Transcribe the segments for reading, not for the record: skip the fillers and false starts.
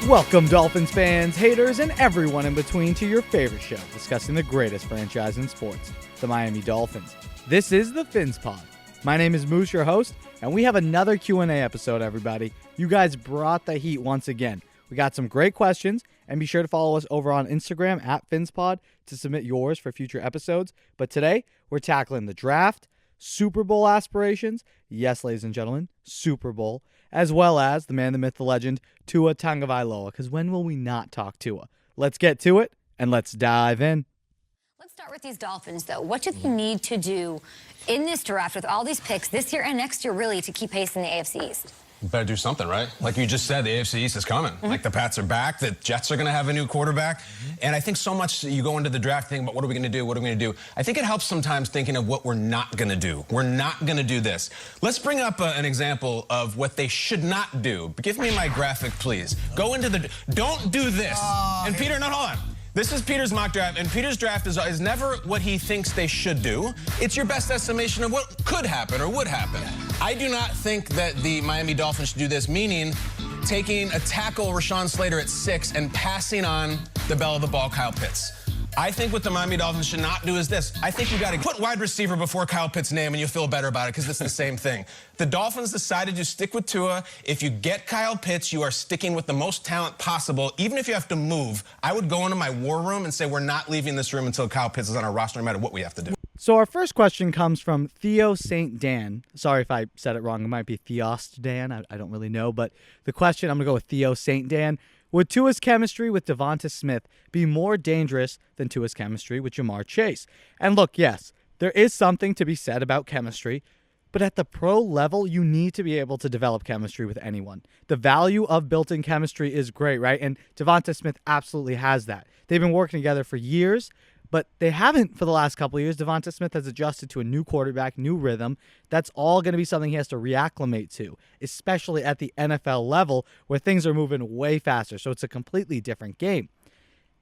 Welcome, Dolphins fans, haters, and everyone in between to your favorite show, discussing the greatest franchise in sports, the Miami Dolphins. This is the PhinsPod. My name is Moose, your host, and we have another Q&A episode, everybody. You guys brought the heat once again. We got some great questions, and be sure to follow us over on Instagram at PhinsPod to submit yours for future episodes. But today, we're tackling the draft, Super Bowl aspirations, yes, ladies and gentlemen, Super Bowl, as well as the man, the myth, the legend, Tua Tagovailoa, because when will we not talk Tua? Let's get to it, and let's dive in. Let's start with these Dolphins, though. What do they need to do in this draft with all these picks this year and next year, really, to keep pace in the AFC East? Better do something, right? Like you just said, the AFC East is coming. Like the Pats are back, the Jets are going to have a new quarterback. And I think so much you go into the draft thinking about what are we going to do, what are we going to do. I think it helps sometimes thinking of what we're not going to do. We're not going to do this. Let's bring up an example of what they should not do. Give me my graphic, please. Go into the, don't do this. And Peter, no, hold on. This is Peter's mock draft, and Peter's draft is never what he thinks they should do. It's your best estimation of what could happen or would happen. I do not think that the Miami Dolphins should do this, meaning taking a tackle, Rashawn Slater, at 6 and passing on the bell of the ball, Kyle Pitts. I think what the Miami Dolphins should not do is this. I think you got to put wide receiver before Kyle Pitts' name and you'll feel better about it because it's the same thing. The Dolphins decided to stick with Tua. If you get Kyle Pitts, you are sticking with the most talent possible. Even if you have to move, I would go into my war room and say we're not leaving this room until Kyle Pitts is on our roster no matter what we have to do. So our first question comes from Theo St. Dan. Sorry if I said it wrong. It might be Theost Dan. I don't really know. But the question, I'm going to go with Theo St. Dan. Would Tua's chemistry with DeVonta Smith be more dangerous than Tua's chemistry with Ja'Marr Chase? And look, yes, there is something to be said about chemistry, but at the pro level, you need to be able to develop chemistry with anyone. The value of built-in chemistry is great, right? And DeVonta Smith absolutely has that. They've been working together for years, but they haven't for the last couple of years. DeVonta Smith has adjusted to a new quarterback, new rhythm. That's all going to be something he has to reacclimate to, especially at the NFL level where things are moving way faster. So it's a completely different game.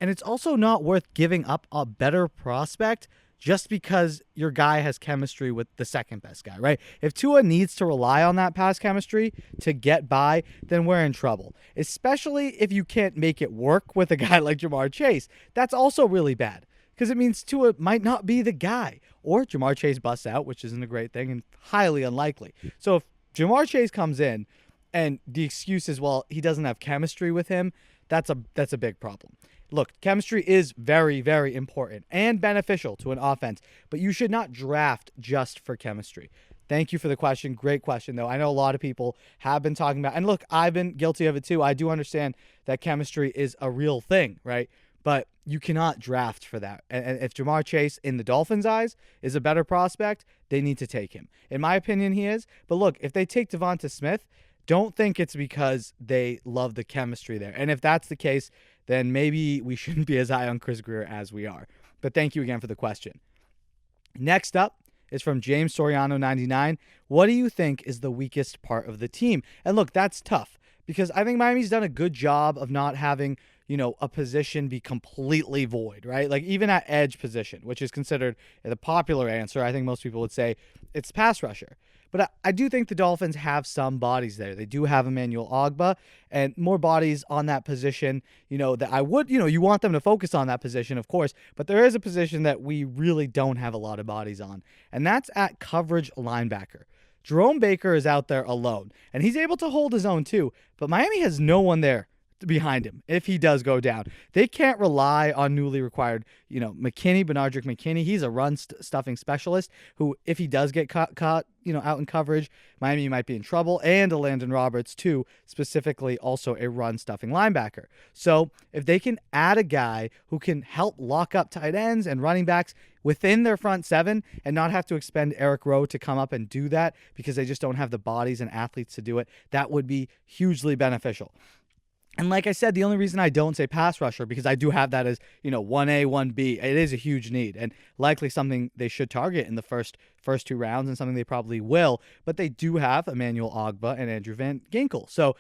And it's also not worth giving up a better prospect just because your guy has chemistry with the second best guy, right? If Tua needs to rely on that past chemistry to get by, then we're in trouble, especially if you can't make it work with a guy like Ja'Marr Chase. That's also really bad, because it means Tua might not be the guy, or Ja'Marr Chase busts out, which isn't a great thing and highly unlikely. So if Ja'Marr Chase comes in and the excuse is, well, he doesn't have chemistry with him, that's a big problem. Look, chemistry is very, very important and beneficial to an offense, but you should not draft just for chemistry. Thank you for the question. Great question, though. I know a lot of people have been talking about, and look, I've been guilty of it too. I do understand that chemistry is a real thing, right? But you cannot draft for that. And if Ja'Marr Chase, in the Dolphins' eyes, is a better prospect, they need to take him. In my opinion, he is. But look, if they take DeVonta Smith, don't think it's because they love the chemistry there. And if that's the case, then maybe we shouldn't be as high on Chris Grier as we are. But thank you again for the question. Next up is from James Soriano 99. What do you think is the weakest part of the team? And look, that's tough because I think Miami's done a good job of not having, a position be completely void, right? Like even at edge position, which is considered the popular answer, I think most people would say it's pass rusher. But I do think the Dolphins have some bodies there. They do have Emmanuel Ogbah and more bodies on that position, that I would, you want them to focus on that position, of course, but there is a position that we really don't have a lot of bodies on, and that's at coverage linebacker. Jerome Baker is out there alone, and he's able to hold his own too, but Miami has no one there behind him if he does go down. They can't rely on newly required, McKinney, Benardrick McKinney. He's a run stuffing specialist who, if he does get caught, out in coverage, Miami might be in trouble. And a Landon Roberts, too, specifically also a run stuffing linebacker. So if they can add a guy who can help lock up tight ends and running backs within their front seven and not have to expend Eric Rowe to come up and do that because they just don't have the bodies and athletes to do it, that would be hugely beneficial. And like I said, the only reason I don't say pass rusher, because I do have that as, 1A, 1B. It is a huge need and likely something they should target in the first two rounds and something they probably will. But they do have Emmanuel Ogbah and Andrew Van Ginkel. So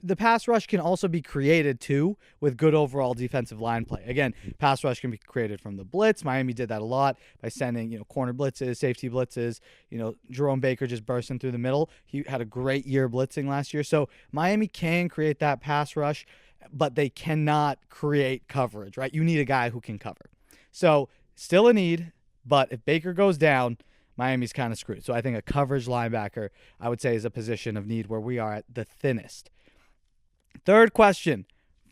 the pass rush can also be created, too, with good overall defensive line play. Again, pass rush can be created from the blitz. Miami did that a lot by sending, corner blitzes, safety blitzes. Jerome Baker just bursting through the middle. He had a great year blitzing last year. So Miami can create that pass rush. but they cannot create coverage, right? You need a guy who can cover. So still a need, but if Baker goes down, Miami's kind of screwed. So I think a coverage linebacker, I would say, is a position of need where we are at the thinnest. Third question,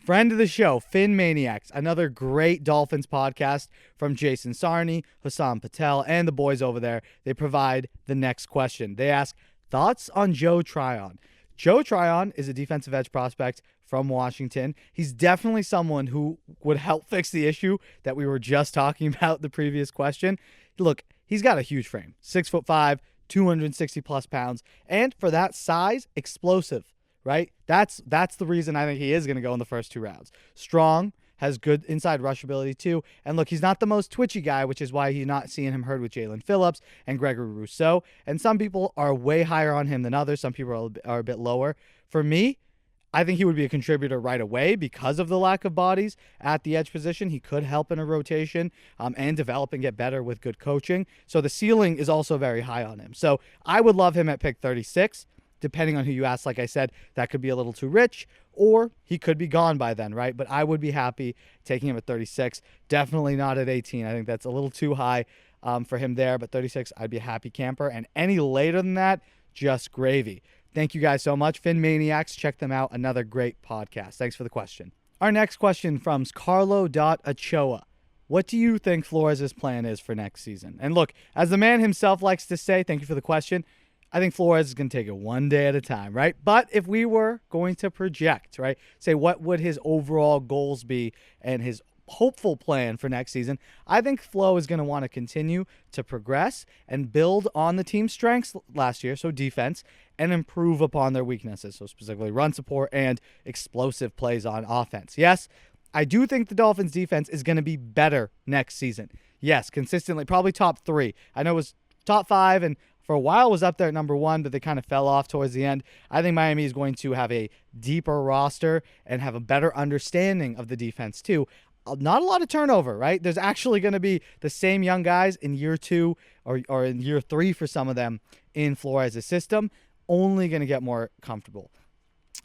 friend of the show, Fin Maniacs, another great Dolphins podcast from Jason Sarney, Hassan Patel, and the boys over there. They provide the next question. They ask, thoughts on Joe Tryon? Joe Tryon is a defensive edge prospect from Washington. He's definitely someone who would help fix the issue that we were just talking about the previous question. Look, he's got a huge frame, 6'5", 260 plus pounds, and for that size, explosive, right? That's the reason I think he is going to go in the first 2 rounds. Strong, has good inside rush ability too. And look, he's not the most twitchy guy, which is why you're not seeing him hurt with Jalen Phillips and Gregory Rousseau. And some people are way higher on him than others. Some people are a bit lower. For me, I think he would be a contributor right away because of the lack of bodies at the edge position. He could help in a rotation and develop and get better with good coaching. So the ceiling is also very high on him. So I would love him at pick 36. Depending on who you ask, like I said, that could be a little too rich, or he could be gone by then, right? But I would be happy taking him at 36. Definitely not at 18. I think that's a little too high for him there, but 36, I'd be a happy camper. And any later than that, just gravy. Thank you guys so much. Fin Maniacs, check them out. Another great podcast. Thanks for the question. Our next question from Carlo.Achoa. What do you think Flores' plan is for next season? And look, as the man himself likes to say, thank you for the question, I think Flores is going to take it one day at a time, right? But if we were going to project, right, say what would his overall goals be and his hopeful plan for next season, I think Flo is going to want to continue to progress and build on the team's strengths last year, so defense, and improve upon their weaknesses, so specifically run support and explosive plays on offense. Yes, I do think the Dolphins' defense is going to be better next season. Yes, consistently, probably top 3. I know it was top 5 and for a while was up there at number 1, but they kind of fell off towards the end. I think Miami is going to have a deeper roster and have a better understanding of the defense too. Not a lot of turnover, right? There's actually going to be the same young guys in year 2 or in year 3 for some of them in Flores' system, only going to get more comfortable.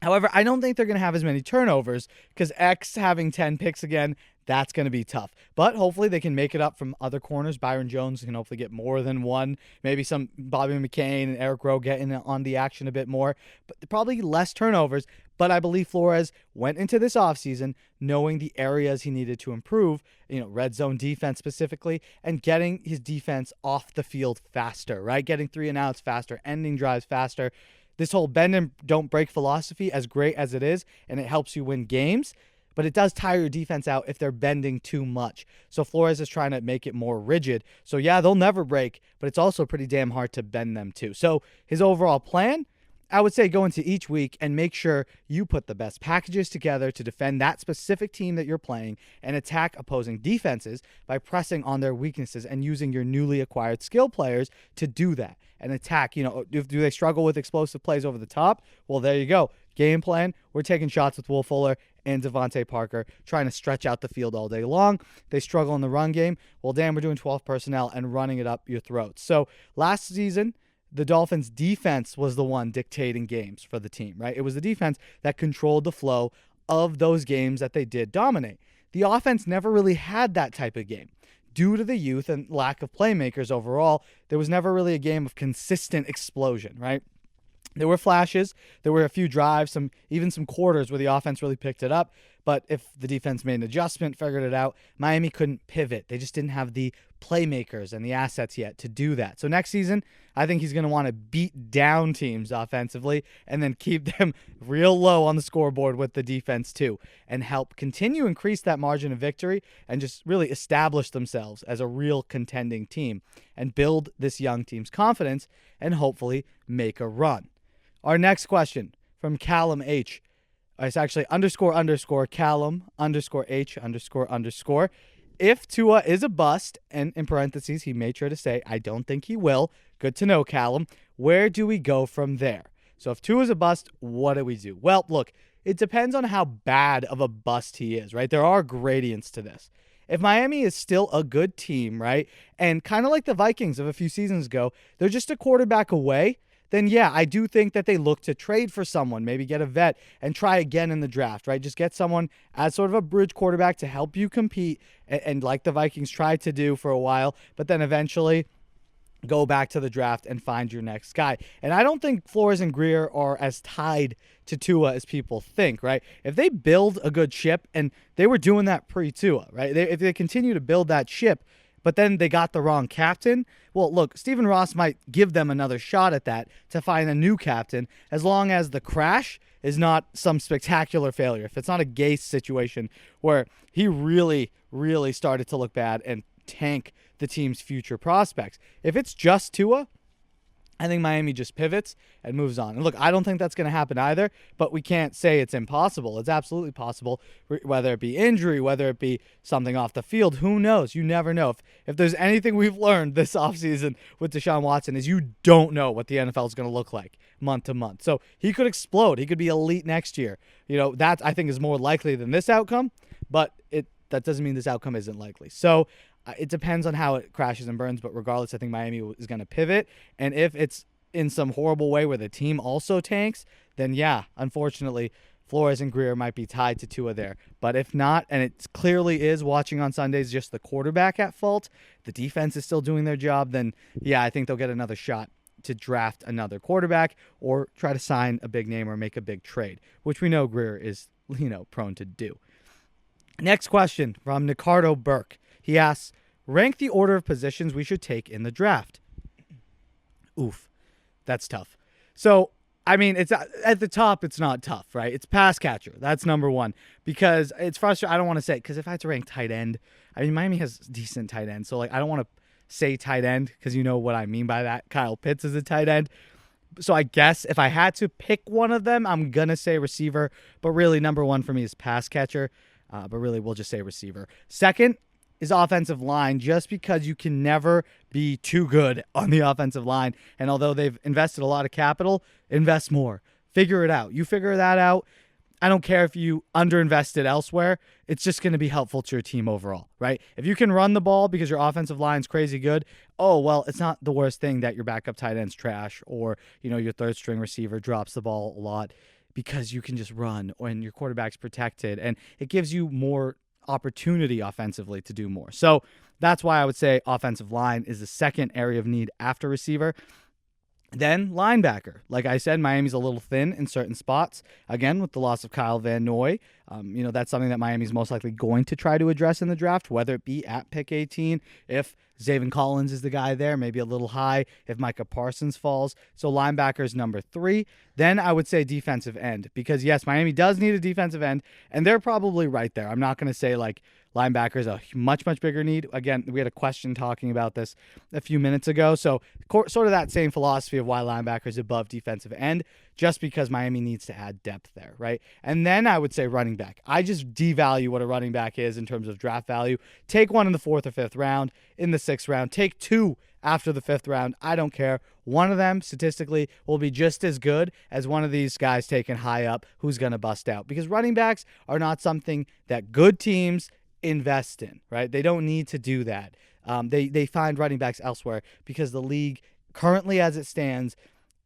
However, I don't think they're going to have as many turnovers because X having 10 picks again, that's going to be tough. But hopefully they can make it up from other corners. Byron Jones can hopefully get more than one. Maybe some Bobby McCain and Eric Rowe getting on the action a bit more. But probably less turnovers. But I believe Flores went into this offseason knowing the areas he needed to improve, red zone defense specifically, and getting his defense off the field faster, right? Getting 3 and outs faster, ending drives faster. This whole bend and don't break philosophy, as great as it is, and it helps you win games, but it does tire your defense out if they're bending too much. So Flores is trying to make it more rigid. So yeah, they'll never break, but it's also pretty damn hard to bend them too. So his overall plan, I would say go into each week and make sure you put the best packages together to defend that specific team that you're playing and attack opposing defenses by pressing on their weaknesses and using your newly acquired skill players to do that and attack. Do they struggle with explosive plays over the top? Well, there you go. Game plan. We're taking shots with Will Fuller and DeVonta Parker, trying to stretch out the field all day long. They struggle in the run game. Well, damn, we're doing 12 personnel and running it up your throats. So last season, the Dolphins' defense was the one dictating games for the team, right? It was the defense that controlled the flow of those games that they did dominate. The offense never really had that type of game. Due to the youth and lack of playmakers overall, there was never really a game of consistent explosion, right? There were flashes. There were a few drives, even some quarters where the offense really picked it up. But if the defense made an adjustment, figured it out, Miami couldn't pivot. They just didn't have the playmakers and the assets yet to do that. So next season, I think he's going to want to beat down teams offensively and then keep them real low on the scoreboard with the defense too, and help continue increase that margin of victory and just really establish themselves as a real contending team and build this young team's confidence and hopefully make a run. Our next question from Callum H. It's actually __ Callum _H __. If Tua is a bust, and in parentheses, he made sure to say, I don't think he will. Good to know, Callum. Where do we go from there? So if Tua is a bust, what do we do? Well, look, it depends on how bad of a bust he is, right? There are gradients to this. If Miami is still a good team, right, and kind of like the Vikings of a few seasons ago, they're just a quarterback away, then yeah, I do think that they look to trade for someone, maybe get a vet and try again in the draft, right? Just get someone as sort of a bridge quarterback to help you compete and like the Vikings tried to do for a while, but then eventually go back to the draft and find your next guy. And I don't think Flores and Greer are as tied to Tua as people think, right? If they build a good ship, and they were doing that pre-Tua, right? If they continue to build that ship, but then they got the wrong captain, well, look, Stephen Ross might give them another shot at that to find a new captain, as long as the crash is not some spectacular failure. If it's not a Gase situation where he really, really started to look bad and tank the team's future prospects. If it's just Tua, I think Miami just pivots and moves on. And look, I don't think that's going to happen either, but we can't say it's impossible. It's absolutely possible, whether it be injury, whether it be something off the field. Who knows? You never know. If there's anything we've learned this offseason with Deshaun Watson is you don't know what the NFL is going to look like month to month. So he could explode. He could be elite next year. That I think is more likely than this outcome, but that doesn't mean this outcome isn't likely. So it depends on how it crashes and burns, but regardless, I think Miami is going to pivot. And if it's in some horrible way where the team also tanks, then yeah, unfortunately, Flores and Greer might be tied to Tua there. But if not, and it clearly is watching on Sundays just the quarterback at fault, the defense is still doing their job, then yeah, I think they'll get another shot to draft another quarterback or try to sign a big name or make a big trade, which we know Greer is, prone to do. Next question from Nicardo Burke. He asks, rank the order of positions we should take in the draft. Oof, that's tough. So, it's at the top, it's not tough, right? It's pass catcher. That's number one, because it's frustrating. I don't want to say, because if I had to rank tight end, Miami has decent tight end. So, I don't want to say tight end because you know what I mean by that. Kyle Pitts is a tight end. So I guess if I had to pick one of them, I'm going to say receiver. But really, number one for me is pass catcher. But really, we'll just say receiver. Second is offensive line, just because you can never be too good on the offensive line. And although they've invested a lot of capital, invest more. Figure it out. You figure that out. I don't care if you underinvested elsewhere. It's just going to be helpful to your team overall, right? If you can run the ball because your offensive line's crazy good, it's not the worst thing that your backup tight end's trash or, your third string receiver drops the ball a lot, because you can just run and your quarterback's protected, and it gives you more opportunity offensively to do more. So that's why I would say offensive line is the second area of need after receiver. Then linebacker. Like I said, Miami's a little thin in certain spots. Again, with the loss of Kyle Van Noy, that's something that Miami's most likely going to try to address in the draft, whether it be at pick 18, if Zaven Collins is the guy there, maybe a little high if Micah Parsons falls. So linebacker is number 3. Then I would say defensive end, because yes, Miami does need a defensive end, and they're probably right there. I'm not going to say linebacker is a much, much bigger need. Again, we had a question talking about this a few minutes ago. So sort of that same philosophy of why linebacker is above defensive end, just because Miami needs to add depth there, right? And then I would say running back. I just devalue what a running back is in terms of draft value. Take one in the 4th or 5th round, in the 6th round. Take 2 after the 5th round. I don't care. One of them, statistically, will be just as good as one of these guys taken high up who's going to bust out. Because running backs are not something that good teams invest in, right? They don't need to do that. They find running backs elsewhere because the league currently as it stands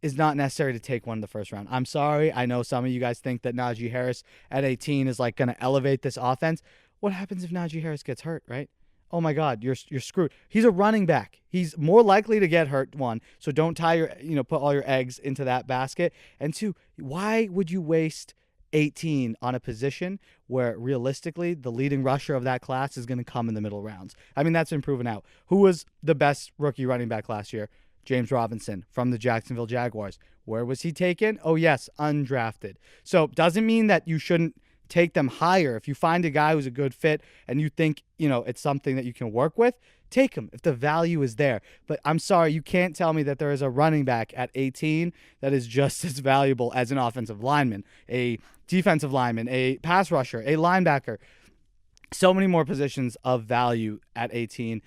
is not necessary to take one in the first round. I'm sorry. I know some of you guys think that Najee Harris at 18 is going to elevate this offense. What happens if Najee Harris gets hurt, right? Oh my God, you're screwed. He's a running back. He's more likely to get hurt, one. So don't put all your eggs into that basket. And 2, why would you waste 18 on a position where realistically the leading rusher of that class is going to come in the middle rounds? That's been proven out. Who was the best rookie running back last year? James Robinson from the Jacksonville Jaguars. Where was he taken? Oh yes, undrafted. So doesn't mean that you shouldn't take them higher. If you find a guy who's a good fit and you think, it's something that you can work with, take him if the value is there. But I'm sorry, you can't tell me that there is a running back at 18 that is just as valuable as an offensive lineman, a defensive lineman, a pass rusher, a linebacker. So many more positions of value at 18.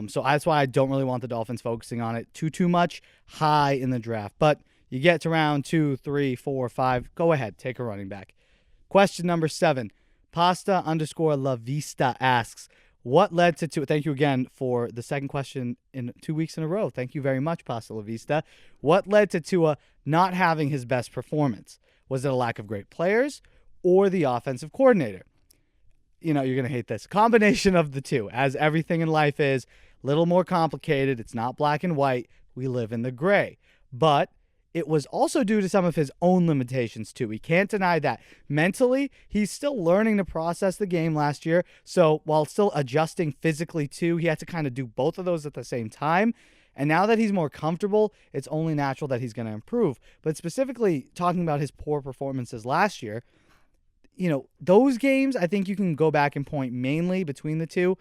So that's why I don't really want the Dolphins focusing on it too much high in the draft. But you get to round 2, 3, 4, 5, go ahead, take a running back. Question number 7, Pasta_La Vista asks, What led to Tua? Thank you again for the second question in 2 weeks in a row. Thank you very much, Pasta La Vista. What led to Tua not having his best performance? Was it a lack of great players or the offensive coordinator? You're going to hate this. Combination of the two, as everything in life is a little more complicated. It's not black and white. We live in the gray. But it was also due to some of his own limitations, too. We can't deny that. Mentally, he's still learning to process the game last year. So while still adjusting physically, too, he had to kind of do both of those at the same time. And now that he's more comfortable, it's only natural that he's going to improve. But specifically talking about his poor performances last year, those games, I think you can go back and point mainly between the two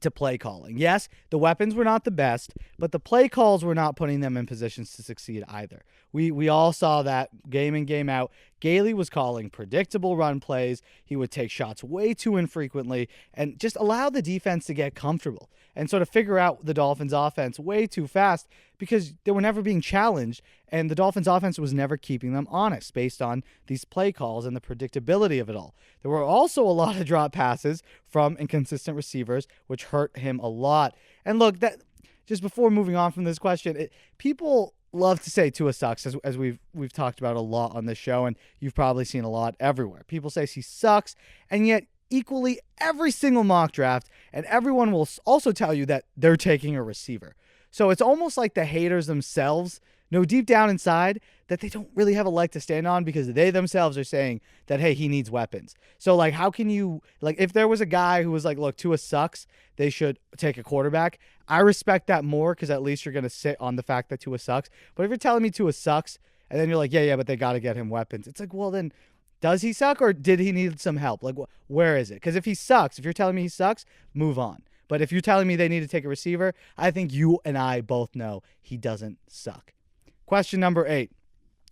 to play calling. Yes, the weapons were not the best, but the play calls were not putting them in positions to succeed either. We all saw that game in, game out. Gailey was calling predictable run plays. He would take shots way too infrequently and just allow the defense to get comfortable and sort of figure out the Dolphins' offense way too fast because they were never being challenged, and the Dolphins' offense was never keeping them honest based on these play calls and the predictability of it all. There were also a lot of drop passes from inconsistent receivers, which hurt him a lot. And look, that just before moving on from this question, people love to say Tua sucks, as we've talked about a lot on this show, and you've probably seen a lot everywhere. People say he sucks, and yet equally every single mock draft, and everyone will also tell you that they're taking a receiver. So it's almost like the haters themselves know deep down inside that they don't really have a leg to stand on because they themselves are saying that, hey, he needs weapons. So, how can you, if there was a guy who was like, look, Tua sucks, they should take a quarterback, I respect that more because at least you're going to sit on the fact that Tua sucks. But if you're telling me Tua sucks, and then you're like, yeah, but they got to get him weapons, it's like, well, then does he suck or did he need some help? Where is it? Because if he sucks, if you're telling me he sucks, move on. But if you're telling me they need to take a receiver, I think you and I both know he doesn't suck. Question number 8.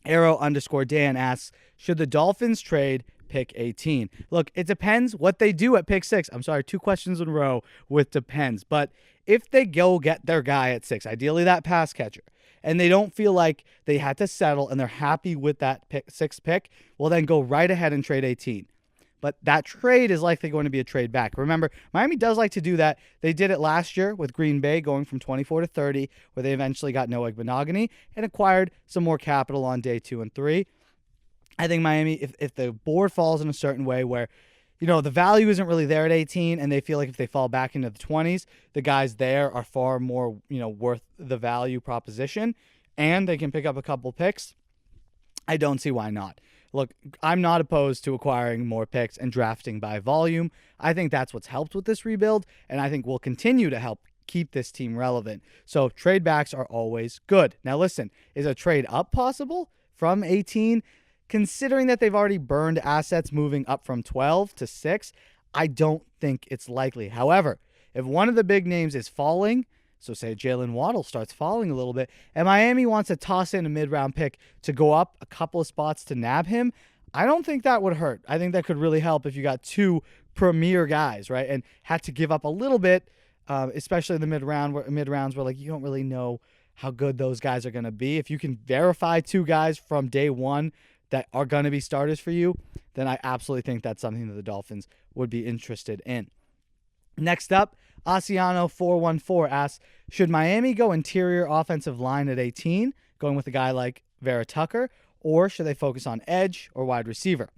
Arrow_Dan asks, should the Dolphins trade pick 18? Look, it depends what they do at pick 6. I'm sorry, 2 questions in a row with depends. But if they go get their guy at 6, ideally that pass catcher, and they don't feel like they had to settle and they're happy with that 6th pick, well, then go right ahead and trade 18. But that trade is likely going to be a trade back. Remember, Miami does like to do that. They did it last year with Green Bay going from 24 to 30, where they eventually got Noah Benogany and acquired some more capital on day 2 and 3. I think Miami, if the board falls in a certain way where, the value isn't really there at 18 and they feel like if they fall back into the 20s, the guys there are far more, worth the value proposition and they can pick up a couple picks, I don't see why not. Look, I'm not opposed to acquiring more picks and drafting by volume. I think that's what's helped with this rebuild, and I think will continue to help keep this team relevant. So trade backs are always good. Now listen, is a trade up possible from 18? Considering that they've already burned assets moving up from 12 to 6, I don't think it's likely. However, if one of the big names is falling, so say Jalen Waddle starts falling a little bit, and Miami wants to toss in a mid-round pick to go up a couple of spots to nab him, I don't think that would hurt. I think that could really help if you got 2 premier guys, right, and had to give up a little bit, especially in the mid-rounds where you don't really know how good those guys are going to be. If you can verify 2 guys from day 1 that are going to be starters for you, then I absolutely think that's something that the Dolphins would be interested in. Next up, Asiano414 asks, should Miami go interior offensive line at 18, going with a guy like Vera Tucker, or should they focus on edge or wide receiver?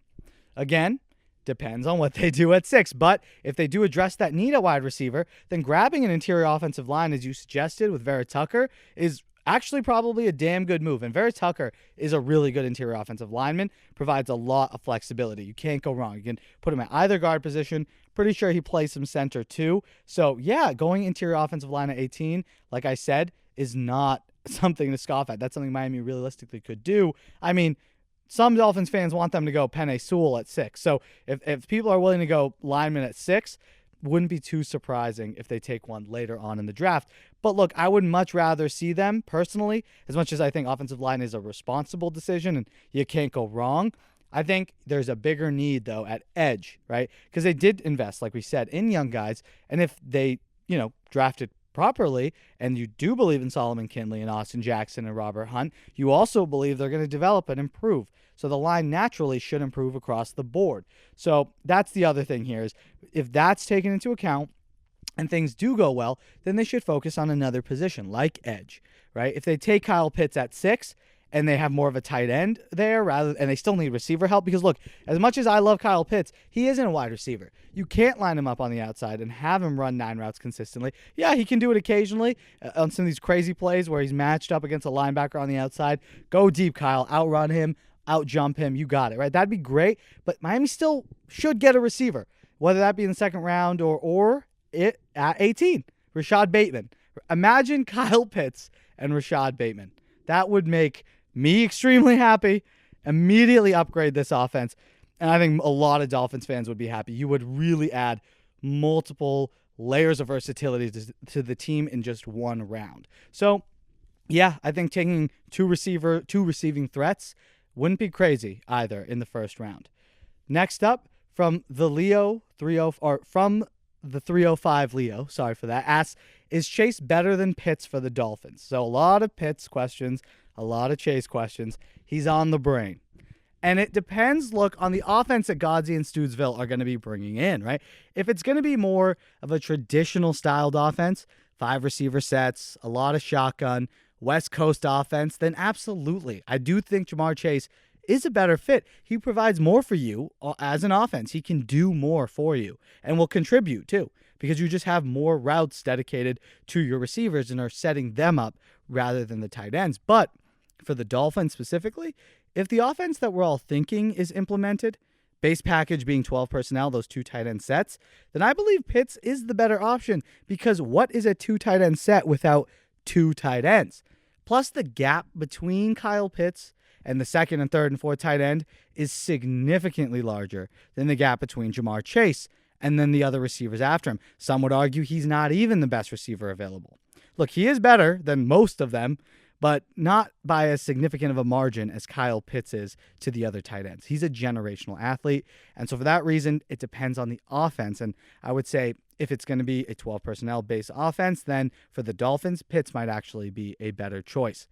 Again, depends on what they do at 6, but if they do address that need at wide receiver, then grabbing an interior offensive line, as you suggested with Vera Tucker, is actually probably a damn good move. And Vera Tucker is a really good interior offensive lineman, provides a lot of flexibility. You can't go wrong. You can put him at either guard position. Pretty sure he plays some center too. So yeah, going interior offensive line at 18, like I said, is not something to scoff at. That's something Miami realistically could do. I mean, some Dolphins fans want them to go Penei Sewell at 6. So if people are willing to go lineman at 6, wouldn't be too surprising if they take one later on in the draft. But look, I would much rather see them personally, as much as I think offensive line is a responsible decision and you can't go wrong. I think there's a bigger need, though, at edge, right? Because they did invest, like we said, in young guys. And if they, drafted properly, and you do believe in Solomon Kindley and Austin Jackson and Robert Hunt, you also believe they're going to develop and improve. So the line naturally should improve across the board. So that's the other thing here is if that's taken into account, and things do go well, then they should focus on another position like edge, right? If they take Kyle Pitts at 6 and they have more of a tight end there and they still need receiver help, because look, as much as I love Kyle Pitts, he isn't a wide receiver. You can't line him up on the outside and have him run 9 routes consistently. Yeah, he can do it occasionally on some of these crazy plays where he's matched up against a linebacker on the outside. Go deep, Kyle. Outrun him, outjump him. You got it, right? That'd be great, but Miami still should get a receiver, whether that be in the second round or it at 18, Rashad Bateman. Imagine Kyle Pitts and Rashad Bateman. That would make me extremely happy. Immediately upgrade this offense. And I think a lot of Dolphins fans would be happy. You would really add multiple layers of versatility to the team in just one round. So, yeah, I think taking two receiving threats wouldn't be crazy either in the first round. Next up, from the 305 Leo, sorry for that, asks, is Chase better than Pitts for the Dolphins? So a lot of Pitts questions, a lot of Chase questions. He's on the brain. And it depends, look, on the offense that Godsey and Stoodsville are going to be bringing in, right? If it's going to be more of a traditional styled offense, 5 receiver sets, a lot of shotgun, West Coast offense, then absolutely. I do think Jamar Chase is a better fit. He provides more for you as an offense. He can do more for you and will contribute too, because you just have more routes dedicated to your receivers and are setting them up rather than the tight ends. But for the Dolphins specifically, if the offense that we're all thinking is implemented, base package being 12 personnel, those 2 tight end sets, then I believe Pitts is the better option, because what is a 2 tight end set without 2 tight ends? Plus the gap between Kyle Pitts and the second and third and fourth tight end is significantly larger than the gap between Jamar Chase and then the other receivers after him. Some would argue he's not even the best receiver available. Look, he is better than most of them, but not by as significant of a margin as Kyle Pitts is to the other tight ends. He's a generational athlete, and so for that reason, it depends on the offense. And I would say if it's going to be a 12 personnel based offense, then for the Dolphins, Pitts might actually be a better choice.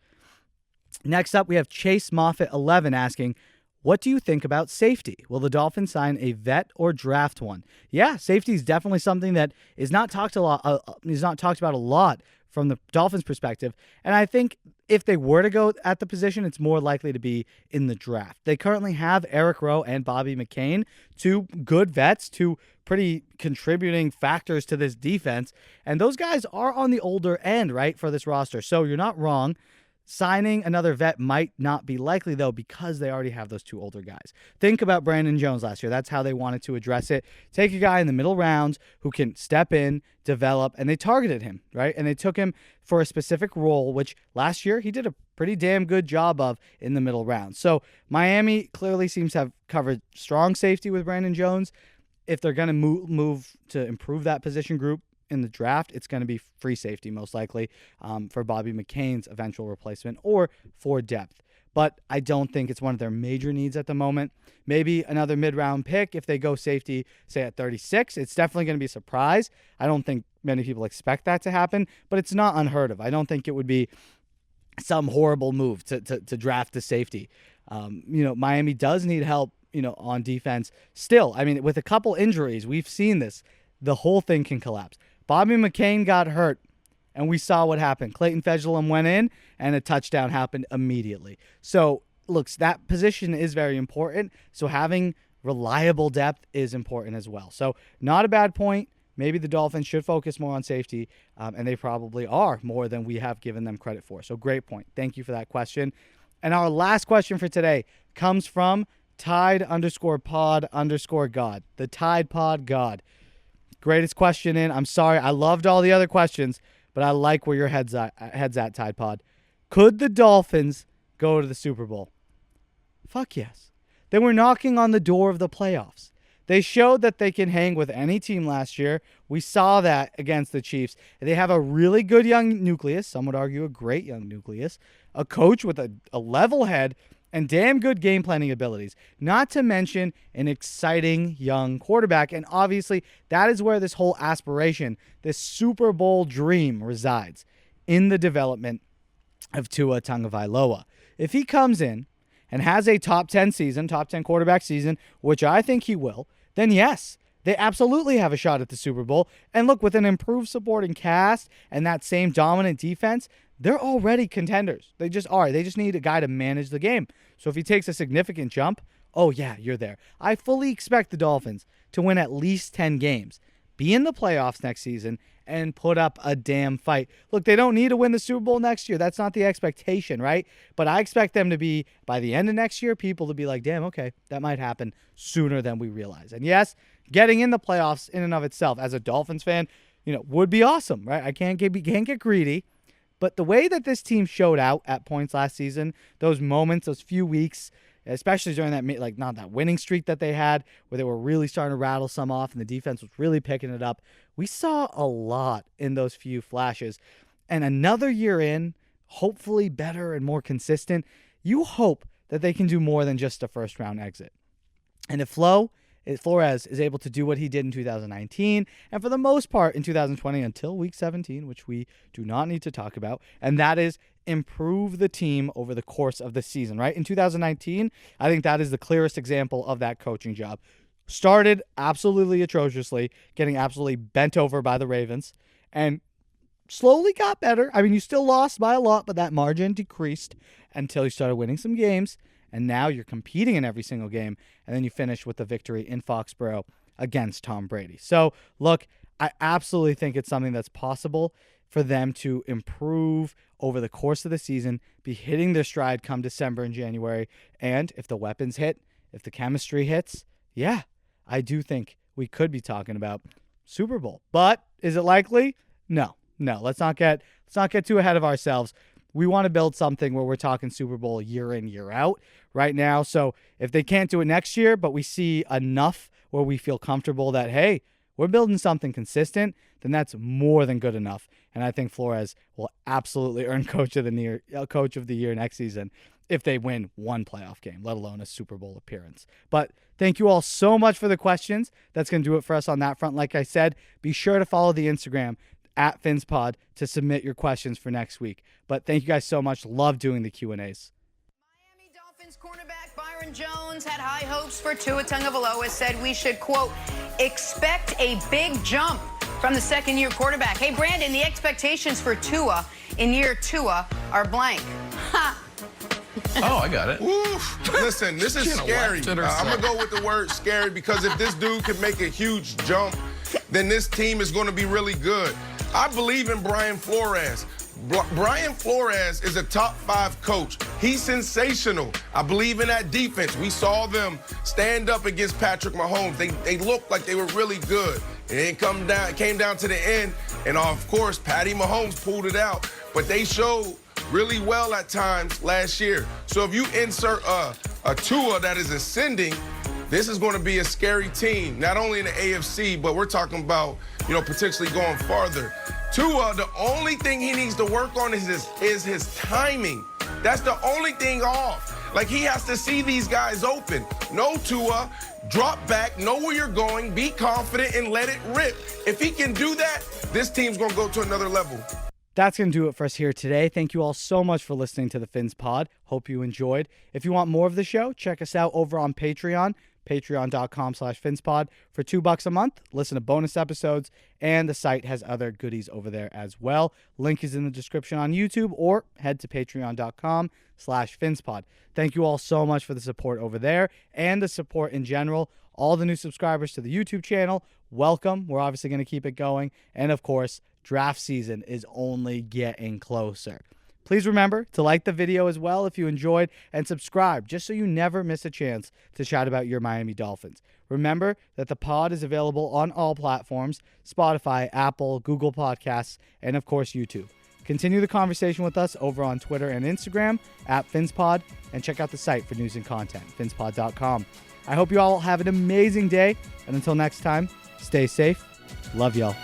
Next up, we have Chase Moffitt 11 asking, what do you think about safety? Will the Dolphins sign a vet or draft one? Yeah, safety is definitely something that is not talked about a lot from the Dolphins' perspective. And I think if they were to go at the position, it's more likely to be in the draft. They currently have Eric Rowe and Bobby McCain, 2 good vets, 2 pretty contributing factors to this defense. And those guys are on the older end, right, for this roster. So you're not wrong. Signing another vet might not be likely, though, because they already have those 2 older guys. Think about Brandon Jones last year. That's how they wanted to address it. Take a guy in the middle rounds who can step in, develop, and they targeted him, right? And they took him for a specific role, which last year he did a pretty damn good job of in the middle rounds. So Miami clearly seems to have covered strong safety with Brandon Jones. If they're going to move to improve that position group in the draft, it's going to be free safety most likely for Bobby McCain's eventual replacement or for depth. But I don't think it's one of their major needs at the moment. Maybe another mid-round pick if they go safety, say at 36. It's definitely going to be a surprise. I don't think many people expect that to happen, but it's not unheard of. I don't think it would be some horrible move to draft the safety. Miami does need help, on defense still. I mean, with a couple injuries, we've seen this. The whole thing can collapse. Bobby McCain got hurt, and we saw what happened. Clayton Fejedelem went in, and a touchdown happened immediately. So, look, that position is very important. So having reliable depth is important as well. So not a bad point. Maybe the Dolphins should focus more on safety, and they probably are more than we have given them credit for. So great point. Thank you for that question. And our last question for today comes from Tide_pod_God. The Tide Pod God. Greatest question in. I'm sorry. I loved all the other questions, but I like where your head's at, Tide Pod. Could the Dolphins go to the Super Bowl? Fuck yes. They were knocking on the door of the playoffs. They showed that they can hang with any team last year. We saw that against the Chiefs. They have a really good young nucleus. Some would argue a great young nucleus. A coach with a level head and damn good game planning abilities. Not to mention an exciting young quarterback. And obviously, that is where this whole aspiration, this Super Bowl dream resides, in the development of Tua Tagovailoa. If he comes in and has a top 10 quarterback season, which I think he will, then yes, they absolutely have a shot at the Super Bowl. And look, with an improved supporting cast and that same dominant defense, they're already contenders. They just are. They just need a guy to manage the game. So if he takes a significant jump, oh yeah, you're there. I fully expect the Dolphins to win at least 10 games, be in the playoffs next season, and put up a damn fight. Look, they don't need to win the Super Bowl next year. That's not the expectation, right? But I expect them to be, by the end of next year, people to be like, damn, okay, that might happen sooner than we realize. And yes, getting in the playoffs in and of itself, as a Dolphins fan, would be awesome, right? I can't get greedy. But the way that this team showed out at points last season, those moments, those few weeks, especially during that, not that winning streak that they had, where they were really starting to rattle some off and the defense was really picking it up. We saw a lot in those few flashes. And another year in, hopefully better and more consistent, you hope that they can do more than just a first-round exit. And if Flores is able to do what he did in 2019, and for the most part in 2020 until Week 17, which we do not need to talk about, and that is improve the team over the course of the season, right? In 2019, I think that is the clearest example of that coaching job. Started absolutely atrociously, getting absolutely bent over by the Ravens, and slowly got better. I mean, you still lost by a lot, but that margin decreased until you started winning some games, and now you're competing in every single game, and then you finish with the victory in Foxborough against Tom Brady. So, look, I absolutely think it's something that's possible for them to improve over the course of the season, be hitting their stride come December and January, and if the weapons hit, if the chemistry hits, yeah, I do think we could be talking about Super Bowl. But is it likely? No. Let's not get too ahead of ourselves. We want to build something where we're talking Super Bowl year in, year out right now. So if they can't do it next year, but we see enough where we feel comfortable that, hey, we're building something consistent, then that's more than good enough. And I think Flores will absolutely earn Coach of the Year next season if they win one playoff game, let alone a Super Bowl appearance. But thank you all so much for the questions. That's going to do it for us on that front. Like I said, be sure to follow the Instagram at PhinsPod to submit your questions for next week. But thank you guys so much. Love doing the Q&As. Miami Dolphins cornerback Byron Jones had high hopes for Tua Tagovailoa, said we should, quote, expect a big jump from the second-year quarterback. Hey, Brandon, the expectations for Tua in year two are blank. Ha! Oh, I got it. Oof. Listen, this is scary. I'm going to go with the word scary because if this dude can make a huge jump, then this team is going to be really good. I believe in Brian Flores. Brian Flores is a top 5 coach. He's sensational. I believe in that defense. We saw them stand up against Patrick Mahomes. They looked like they were really good. It came down to the end, and of course, Patty Mahomes pulled it out. But they showed really well at times last year. So if you insert a Tua that is ascending, this is going to be a scary team, not only in the AFC, but we're talking about, potentially going farther. Tua, the only thing he needs to work on is his timing. That's the only thing off. Like, he has to see these guys open. No, Tua, drop back, know where you're going, be confident, and let it rip. If he can do that, this team's going to go to another level. That's going to do it for us here today. Thank you all so much for listening to the PhinsPod. Hope you enjoyed. If you want more of the show, check us out over on Patreon, patreon.com/PhinsPod. For $2 a month, listen to bonus episodes, and the site has other goodies over there as well. Link is in the description on YouTube, or head to patreon.com/PhinsPod. Thank you all so much for the support over there and the support in general. All the new subscribers to the YouTube channel, welcome. We're obviously going to keep it going. And of course, draft season is only getting closer. Please remember to like the video as well if you enjoyed, and subscribe just so you never miss a chance to chat about your Miami Dolphins. Remember that the pod is available on all platforms: Spotify, Apple, Google Podcasts, and of course YouTube. Continue the conversation with us over on Twitter and Instagram at PhinsPod, and check out the site for news and content, PhinsPod.com. I hope you all have an amazing day, and until next time, stay safe. Love y'all.